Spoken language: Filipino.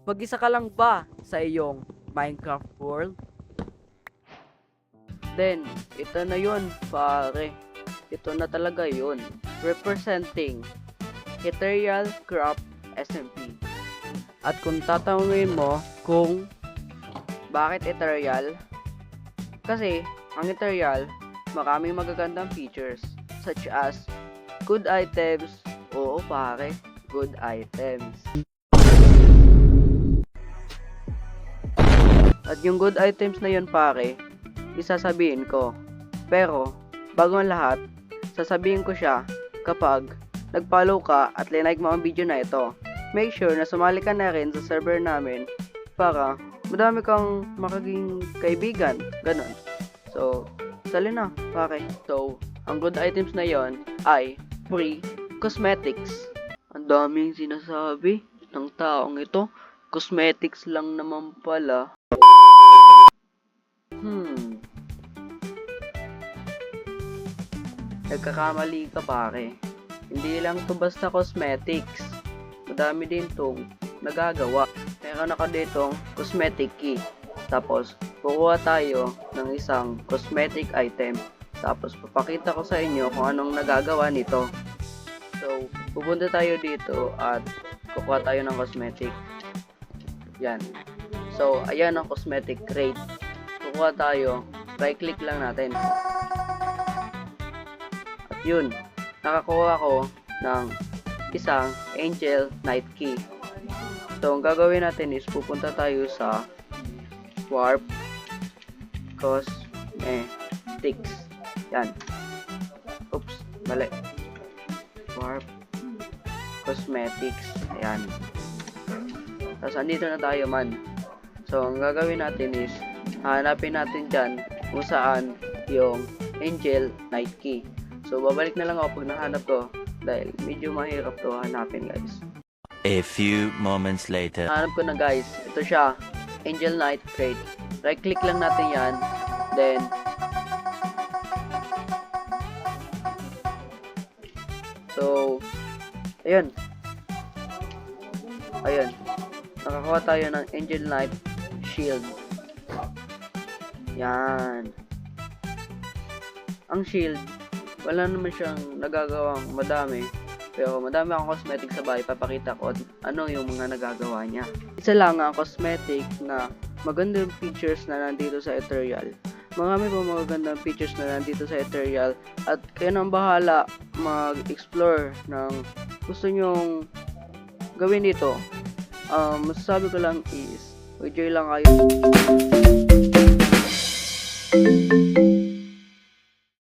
Mag-isa ka lang ba sa iyong Minecraft world? Then, ito na yun, pare. Ito na talaga yun. Representing Ethereal Craft SMP. At kung tatanungin mo kung bakit Ethereal, kasi ang Ethereal, maraming magagandang features such as good items. Oo pare, good items. At yung good items na yun pare, isasabihin ko. Pero, bago ang lahat, sasabihin ko siya kapag nag-follow ka at linike mo ang video na ito. Make sure na sumali ka na rin sa server namin para madami kang makaging kaibigan. Ganon. So, sali na pare. So, ang good items na yon ay free cosmetics. Ang daming sinasabi ng taong ito. Cosmetics lang naman pala. Nagkakamali ka pare. Hindi lang to basta cosmetics. Madami din tong nagagawa. Meron ako ditong cosmetic key. Tapos, kukuha tayo ng isang cosmetic item. Tapos, papakita ko sa inyo kung anong nagagawa nito. So, pupunta tayo dito at kukuha tayo ng cosmetic. Yan. So, ayan ang cosmetic crate. Kukuha tayo. Right click lang natin. At yun. Nakakuha ko ng isang Angel Knight Key. So, ang gagawin natin is pupunta tayo sa Warp Cosmetics. Yan. Oops, mali. Warp Cosmetics. Ayan. Tapos, andito na tayo man. So, ang gagawin natin is hanapin natin dyan kung saan yung Angel Knight Key. So, babalik na lang ako pag nahanap ko dahil medyo mahirap to hanapin guys. A few moments later. Hanap ko na guys. Ito siya. Angel Knight Crate. Right click lang natin yan. Then, so, ayun. Ayun. Nakakuha tayo ng Angel Knight Shield. Yan. Ang shield, wala naman siyang nagagawang madami. Pero madami akong cosmetic sa bahay. Papakita ko ano yung mga nagagawa niya. Isa lang ang cosmetic na magandang features na nandito sa Ethereal. Marami pa magagandang features na nandito sa Ethereal. At kayo nang bahala mag-explore ng gusto nyong gawin dito. Masasabi ko lang is, enjoy lang kayo.